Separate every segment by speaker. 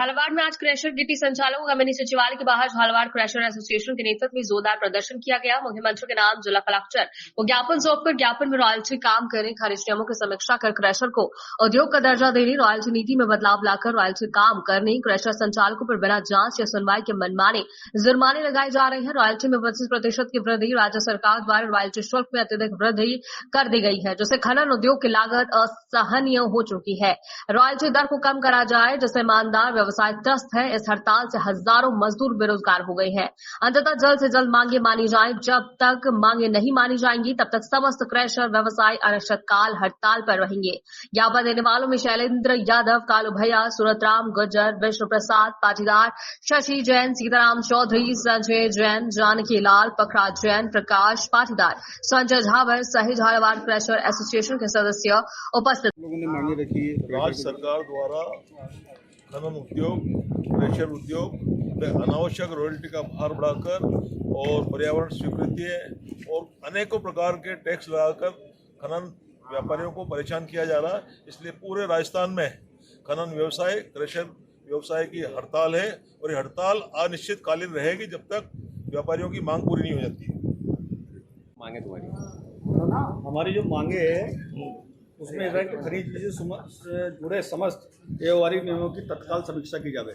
Speaker 1: झालावाड़ में आज क्रैशर गिट्टी संचालकों का मिनी सचिवालय के बाहर झालावाड़ क्रैशर एसोसिएशन के नेतृत्व में जोरदार प्रदर्शन किया गया। मुख्यमंत्री के नाम जिला कलेक्टर को ज्ञापन सौंपकर ज्ञापन में रॉयल्टी काम करने, खनिज नियमों की समीक्षा कर क्रैशर को उद्योग का दर्जा देने, रॉयल्टी नीति में बदलाव लाकर रॉयल्टी काम करने, क्रैशर संचालकों पर बिना जांच या सुनवाई के मनमाने जुर्माने लगाए जा रहे हैं। रॉयल्टी में 25% की वृद्धि, राज्य सरकार द्वारा रॉयल्टी शुल्क में अत्यधिक वृद्धि कर दी गई है, जिससे खनन उद्योग की लागत असहनीय हो चुकी है। रॉयल्टी दर को कम करा जाए, जिससे ईमानदार व्यवसाय त्रस्त है। इस हड़ताल से हजारों मजदूर बेरोजगार हो गए हैं। अंततः जल्द से जल्द मांगे मानी जाए। जब तक मांगे नहीं मानी जाएंगी तब तक समस्त क्रैशर व्यवसाय अनिश्चितकाल हड़ताल पर रहेंगे। ज्ञापन देने वालों में शैलेंद्र यादव, कालू भैया, सूरतराम गुर्जर, विष्णु प्रसाद पाटीदार, शशि जैन, सीताराम चौधरी, संजय जैन, जानकी लाल, पखराज जैन, प्रकाश पाटीदार, संजय झावर सहित झालावाड़ क्रैशर एसोसिएशन के सदस्य उपस्थित।
Speaker 2: लोगों ने मांगे रखी है।
Speaker 3: राज्य सरकार द्वारा खनन उद्योग, क्रैशर उद्योग में अनावश्यक रॉयल्टी का भार बढ़ाकर और पर्यावरण स्वीकृति और अनेकों प्रकार के टैक्स लगाकर खनन व्यापारियों को परेशान किया जा रहा है। इसलिए पूरे राजस्थान में खनन व्यवसाय, क्रैशर व्यवसाय की हड़ताल है और ये हड़ताल अनिश्चितकालीन रहेगी जब तक व्यापारियों की मांग पूरी नहीं हो जाती।
Speaker 2: मांगे तुम्हारी हमारी जो मांगे है उसमें यह है कि खनिज से जुड़े समस्त व्यावहारिक नियमों की तत्काल समीक्षा की जाए।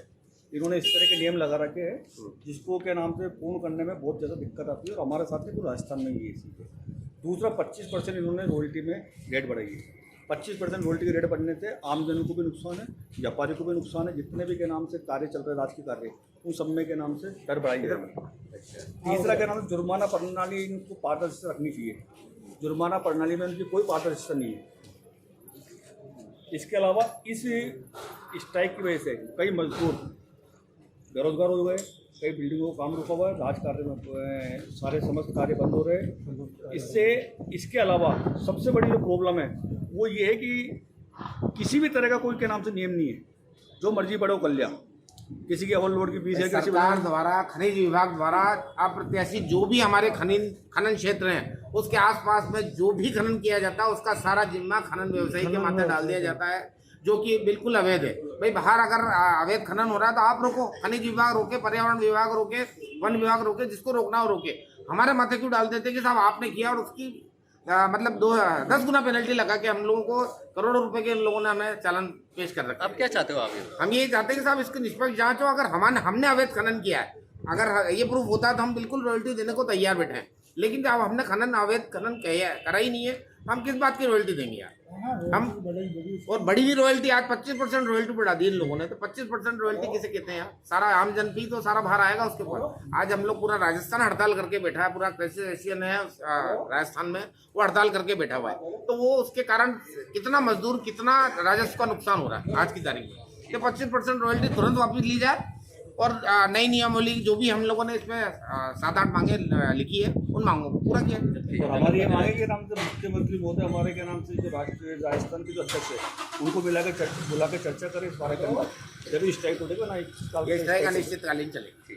Speaker 2: इन्होंने इस तरह के नियम लगा रखे हैं जिसको के नाम से पूर्ण करने में बहुत ज़्यादा दिक्कत आती है और हमारे साथ में तो राजस्थान में ये चीज़ है। दूसरा 25% इन्होंने रॉयल्टी में रेट बढ़ाई है। 25% रॉयल्टी के रेट बढ़ने से आम जन को भी नुकसान है, व्यापारी को भी नुकसान है। जितने भी के नाम से कार्य चल रहे राजकीय कार्य उन सब में के नाम से दर बढ़ाई जाएगी। तीसरा के नाम से जुर्माना प्रणाली इनको पारदर्शिता रखनी चाहिए। जुर्माना प्रणाली में उनकी कोई पारदर्शिता नहीं है। इसके अलावा इस स्ट्राइक की वजह से कई मजदूर बेरोजगार हो गए, कई बिल्डिंगों का काम रुका हुआ है, राज कार्य में सारे समस्त कार्य बंद हो रहे हैं। इसके अलावा सबसे बड़ी जो प्रॉब्लम है वो ये है कि किसी भी तरह का कोई के नाम से नियम नहीं है। जो मर्जी बढ़ो कर लिया, किसी के ओवरलोड की फीस है,
Speaker 4: सरकार द्वारा, खनिज विभाग द्वारा अप्रत्याशित जो भी हमारे खनन क्षेत्र हैं उसके आसपास में जो भी खनन किया जाता है उसका सारा जिम्मा खनन व्यवसायी के माथे डाल दिया जाता है, जो कि बिल्कुल अवैध है। भाई बाहर अगर अवैध खनन हो रहा है तो आप रोको, खनिज विभाग रोके, पर्यावरण विभाग रोके, वन विभाग रोके, जिसको रोकना हो रोके। हमारे माथे क्यों डाल देते कि साहब आपने किया और उसकी मतलब 10 गुना पेनल्टी लगा के हम लोगों को करोड़ों रुपए के लोगों ने हमें चालान पेश कर रखा।
Speaker 5: अब क्या चाहते हो आप?
Speaker 4: हम ये चाहते हैं कि साहब इसकी निष्पक्ष जांच हो। अगर हमने अवैध खनन किया है, अगर ये प्रूफ होता है तो हम बिल्कुल रॉयल्टी देने को तैयार बैठे हैं। लेकिन जब हमने अवैध खनन करा ही नहीं है, हम किस बात की रॉयल्टी देंगे यार? हम और बड़ी भी रॉयल्टी आज 25% रॉयल्टी बढ़ा दी इन लोगों ने। तो 25% रॉयल्टी किसे कहते हैं यार? सारा आम जन भी तो सारा बाहर आएगा उसके ऊपर। आज हम लोग पूरा राजस्थान हड़ताल करके बैठा है, पूरा क्रैशर एशियन है राजस्थान में, वो हड़ताल करके बैठा हुआ है। तो वो उसके कारण कितना मजदूर, कितना राजस्व का नुकसान हो रहा है आज की तारीख में। तो 25% रॉयल्टी तुरंत वापस ली जाए और नई नियमावली जो भी हम लोगों ने इसमें 7-8 मांगे लिखी है उन मांगों को पूरा किया।
Speaker 2: और हमारी ये मांगे के नाम से मुख्यमंत्री महोदय हमारे के नाम से जो राजस्थान के जो अध्यक्ष है उनको बुला के चर्चा करें इस बारे में। जब स्ट्राइक हो जाएगा ना,
Speaker 4: स्ट्राइक अनिश्चितकालीन चलेगी।